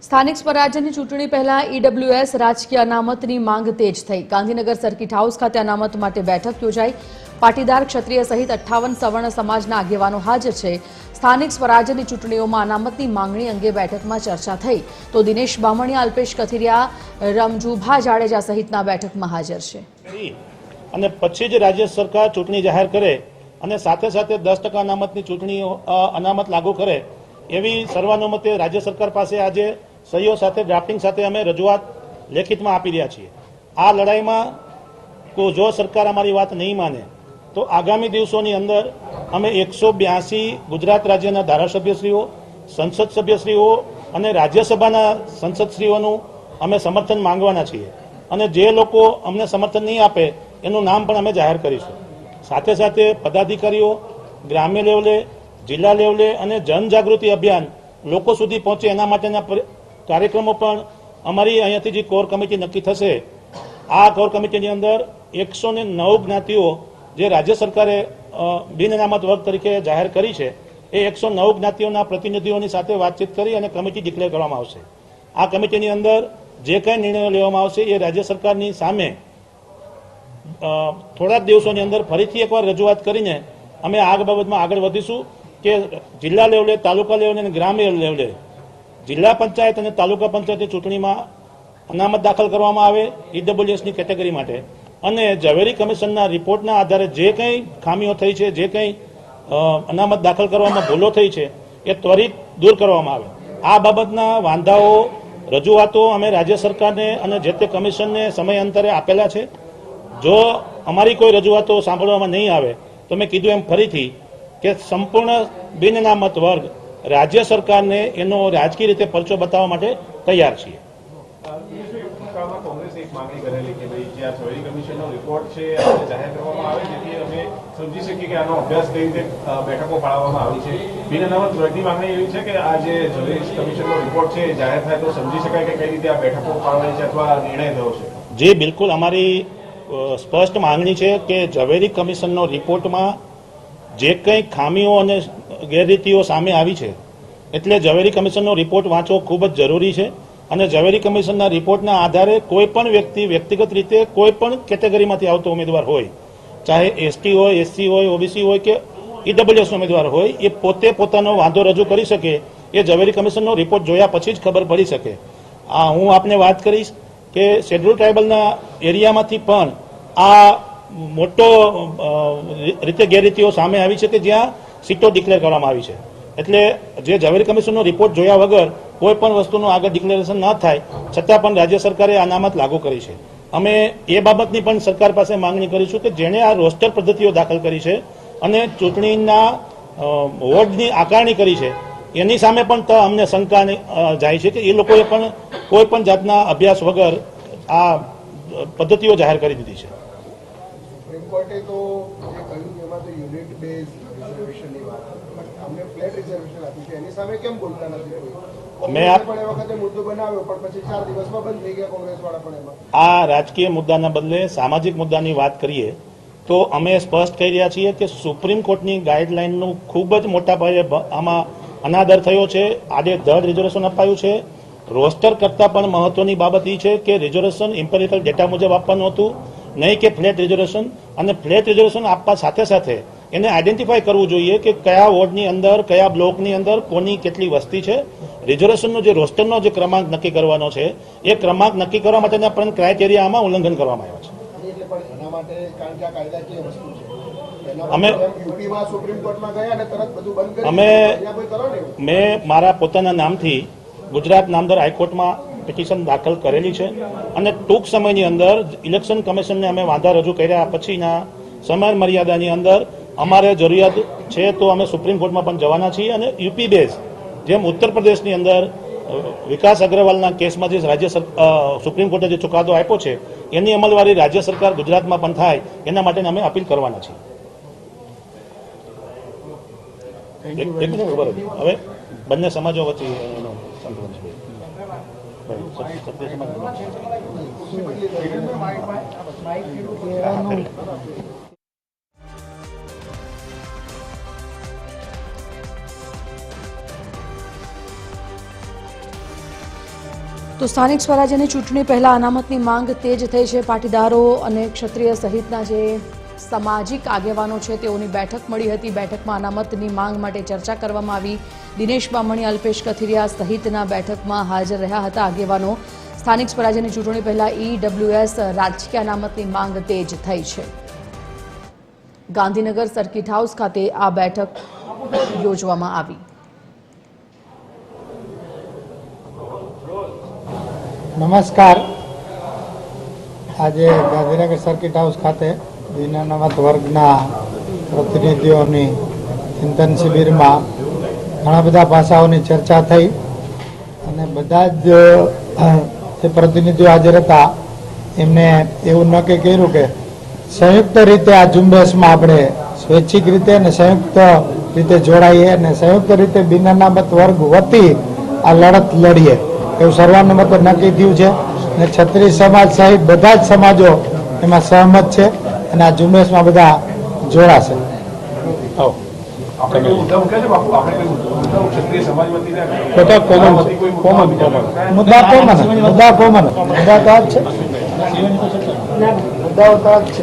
સ્થાનિક સ્વરાજ્યની ચૂંટણી પહેલા ઈડબ્લ્યુએસ રાજકીય અનામતની માંગ તેજ થઈ। ગાંધીનગર સર્કિટ હાઉસ ખાતે અનામત માટે બેઠક યોજાઈ। પાટીદાર ક્ષત્રિય સહિત 58 સવર્ણ સમાજના આગેવાનો હાજર છે। સ્થાનિક સ્વરાજ્યની ચૂંટણીઓમાં અનામતની માંગણી અંગે બેઠકમાં ચર્ચા થઈ તો દિનેશ બામણિયા, અલ્પેશ કથિરિયા, રમજુભા જાડેજા સહિતના બેઠકમાં હાજર છે। અને પછી જ રાજ્ય સરકાર ચૂંટણી જાહેર કરે અને સાથે સાથે 10% અનામતની ચૂંટણી અનામત લાગુ કરે એવી સર્વાનુમતે રાજ્ય સરકાર પાસે આજે સહીઓ સાથે ડ્રાફ્ટિંગ સાથે અમે રજૂઆત લેખિતમાં આપી રહ્યા છીએ। આ લડાઈમાં જો સરકાર અમારી વાત નહીં માને તો આગામી દિવસોની અંદર અમે 182 ગુજરાત રાજ્યના ધારાસભ્યશ્રીઓ, સંસદ સભ્યશ્રીઓ અને રાજ્યસભાના સંસદશ્રીઓનું અમે સમર્થન માંગવાના છીએ અને જે લોકો અમને સમર્થન નહીં આપે એનું નામ પણ અમે જાહેર કરીશું। સાથે સાથે પદાધિકારીઓ ગ્રામ્ય લેવલે, જિલ્લા લેવલે અને જનજાગૃતિ અભિયાન લોકો સુધી પહોંચે એના માટેના કાર્યક્રમો પણ અમારી અહીંયાથી જે કોર કમિટી નક્કી થશે, આ કોર કમિટીની અંદર 109 જ્ઞાતિઓ જે રાજ્ય સરકારે બિન અનામત વર્ગ તરીકે જાહેર કરી છે એ 109 જ્ઞાતિઓના પ્રતિનિધિઓની સાથે વાતચીત કરી અને કમિટી ડિક્લેર કરવામાં આવશે। આ કમિટીની અંદર જે કંઈ નિર્ણયો લેવામાં આવશે એ રાજ્ય સરકારની સામે થોડાક દિવસોની અંદર ફરીથી એકવાર રજૂઆત કરીને અમે આ બાબતમાં આગળ વધીશું કે જિલ્લા લેવલે, તાલુકા લેવલે અને ગ્રામ્ય લેવલે જિલ્લા પંચાયત અને તાલુકા પંચાયતની ચૂંટણીમાં અનામત દાખલ કરવામાં આવે ઈડબ્લ્યુએસની કેટેગરી માટે અને ઝવેરી કમિશનના રિપોર્ટના આધારે જે કંઈ ખામીઓ થઈ છે, જે કંઈ અનામત દાખલ કરવામાં ભૂલો થઈ છે એ ત્વરિત દૂર કરવામાં આવે। આ બાબતના વાંધાઓ, રજૂઆતો અમે રાજ્ય સરકારને અને જે તે કમિશનને સમયાંતરે આપેલા છે। જો અમારી કોઈ રજૂઆતો સાંભળવામાં નહીં આવે તો મેં કીધું એમ ફરીથી કે સંપૂર્ણ બિન અનામત વર્ગ રાજ્ય સરકારને એનો રાજકીય રીતે પરચો બતાવવા માટે તૈયાર છીએ। કોંગ્રેસ એક માંગણી કરેલી કે ભાઈ જે આ ઝવેરી કમિશનનો રિપોર્ટ છે જાહેર કરવામાં આવે જેથી અમે સમજી શકીએ કે આનો અભ્યાસ કઈ રીતે બેઠકો ફાળવવામાં આવી છે। બિન અનામત વર્ગની માંગણી એવી છે કે આ જે ઝવેરી કમિશનનો રિપોર્ટ છે જાહેર થાય તો સમજી શકાય કે કઈ રીતે આ બેઠકો ફાળવાઈ છે અથવા નિર્ણય થયો છે। જી બિલકુલ, અમારી સ્પષ્ટ માંગણી છે કે ઝવેરી કમિશનનો રિપોર્ટમાં જે કંઈ ખામીઓ અને ગેરરીતિઓ સામે આવી છે એટલે ઝવેરી કમિશનનો રિપોર્ટ વાંચવો ખૂબ જ જરૂરી છે અને ઝવેરી કમિશનના રિપોર્ટના આધારે કોઈ પણ વ્યક્તિ વ્યક્તિગત રીતે કોઈ પણ કેટેગરીમાંથી આવતો ઉમેદવાર હોય, ચાહે એસટી હોય, એસસી હોય, ઓબીસી હોય કે ઈડબ્લ્યુએસનો ઉમેદવાર હોય, એ પોતે પોતાનો વાંધો રજૂ કરી શકે એ ઝવેરી કમિશનનો રિપોર્ટ જોયા પછી જ ખબર પડી શકે। હું આપને વાત કરીશ કે શેડ્યુલ ટ્રાઇબલના એરિયામાંથી પણ આ મોટો રીતે ગેરરીતિઓ સામે આવી છે કે જ્યાં સીટો ડિક્લેર કરવામાં આવી છે। એટલે જે ઝવેરી કમિશનનો રિપોર્ટ જોયા વગર કોઈ પણ વસ્તુનું આગળ ડિક્લેરેશન ન થાય છતાં પણ રાજ્ય સરકારે અનામત લાગુ કરી છે। અમે એ બાબતની પણ સરકાર પાસે માંગણી કરીશું કે જેણે આ રોસ્ટર પદ્ધતિઓ દાખલ કરી છે અને ચૂંટણીના વોર્ડની આકારણી કરી છે એની સામે પણ અમને શંકા જાય છે કે એ લોકોએ પણ કોઈ પણ જાતના અભ્યાસ વગર આ પદ્ધતિઓ જાહેર કરી દીધી છે। સુપ્રીમ કોર્ટે તો જે કહ્યું એમાં તો યુનિટ બેઝ રિઝર્વેશનની વાત, અમને ફ્લેટ રિઝર્વેશન આપી છે એની સામે કેમ બોલતા નથી? કોંગ્રેસે પણ એ વખતે મુદ્દો બનાવ્યો પણ પછી 4 દિવસમાં બંધ થઈ ગયા કોંગ્રેસ વાળા પણ એમાં। આ રાજકીય મુદ્દાના બદલે સામાજિક મુદ્દાની વાત કરીએ તો અમે સ્પષ્ટ કહી રહ્યા છીએ કે સુપ્રીમ કોર્ટની ગાઈડલાઈનનું ખૂબ જ મોટા પાયે આમાં અનાદર થયો છે। આડેધડ રિઝર્વેશન અપાયું છે। રોસ્ટર કરતાં પણ મહત્વની બાબત એ છે કે રિઝર્વેશન ઇમ્પેરિકલ ડેટા મુજબ આપવાનું હતું, નહીં કે ફ્લેટ રિઝર્વેશન। અને ફ્લેટ રિઝર્વેશન આપવા સાથે સાથે એને આઈડેન્ટિફાય કરવું જોઈએ કે કયા વોર્ડની અંદર, કયા બ્લોકની અંદર કોની કેટલી વસ્તી છે। રિઝર્વેશનનો જે રોસ્ટરનો જે ક્રમાંક નક્કી કરવાનો છે એ ક્રમાંક નક્કી કરવા માટેના પણ ક્રાઇટેરિયામાં ઉલ્લંઘન કરવામાં આવ્યા છે। મેં મારા પોતાના નામથી ગુજરાત નામદાર હાઈકોર્ટમાં પિટિશન દાખલ કરેલી છે અને ટૂંક સમયની અંદર ઇલેક્શન કમિશનને અમે વાંધા રજૂ કર્યા પછીના સમય મર્યાદાની અંદર અમારે જરૂરિયાત છે તો અમે સુપ્રીમ કોર્ટમાં પણ જવાના છીએ અને યુપી બેઝ જેમ ઉત્તર પ્રદેશની અંદર વિકાસ અગ્રવાલના કેસમાં જે સુપ્રીમ કોર્ટે જે ચુકાદો આપ્યો છે એની અમલવારી રાજ્ય સરકાર ગુજરાતમાં પણ થાય એના માટે અમે અપીલ કરવાના છીએ। હવે બંને સમાજો વચ્ચે એનો સંતુલન છે। તો સ્થાનિક સ્વરાજ્યની ચૂંટણી પહેલા અનામતની માંગ તેજ થઈ છે. પાટીદારો અને ક્ષત્રિય સહિતના જે સામાજિક આગેવાનો છે તેઓની બેઠક મળી હતી. બેઠકમાં અનામતની માંગ માટે ચર્ચા કરવામાં આવી. દિનેશ બામણી, અલ્પેશ કથિરિયા સહિતના બેઠકમાં હાજર રહ્યા હતા આગેવાનો. સ્થાનિક સ્વરાજ્યની ચૂંટણી પહેલા EWS રાજકીય અનામતની માંગ તેજ થઈ છે. ગાંધીનગર સર્કિટ હાઉસ ખાતે આ બેઠક યોજવામાં આવી. નમસ્કાર. આજે ગાંધીનગર સર્કિટ હાઉસ ખાતે દિનાનામત વર્ગના પ્રતિનિધિઓની ચિંતન શિબિરમાં ઘણા બધા પાસાઓની ચર્ચા થઈ અને બધા જ જે પ્રતિનિધિઓ હાજર હતા એમને એવું નક્કી કર્યું કે સંયુક્ત રીતે આ ઝુંબેશમાં આપણે સ્વૈચ્છિક રીતે અને સંયુક્ત રીતે જોડાઈએ અને સંયુક્ત રીતે બિનઅનામત વર્ગ વતી આ લડત લડીએ એવું સર્વાનુમતે નક્કી થયું છે અને ક્ષત્રિય સમાજ સહિત બધા જ સમાજો એમાં સહમત છે અને આ ઝુંબેશમાં બધા જોડાશે. આપણે કોઈ મુદ્દા મૂક્યા છે બાપુ? આપણે કોઈ મુદ્દા ક્ષત્રિય સમાજ વતી બધા કોમન મુદ્દા કોમન મુદ્દા તો આ જ છે. મુદ્દાઓ તો આ જ છે.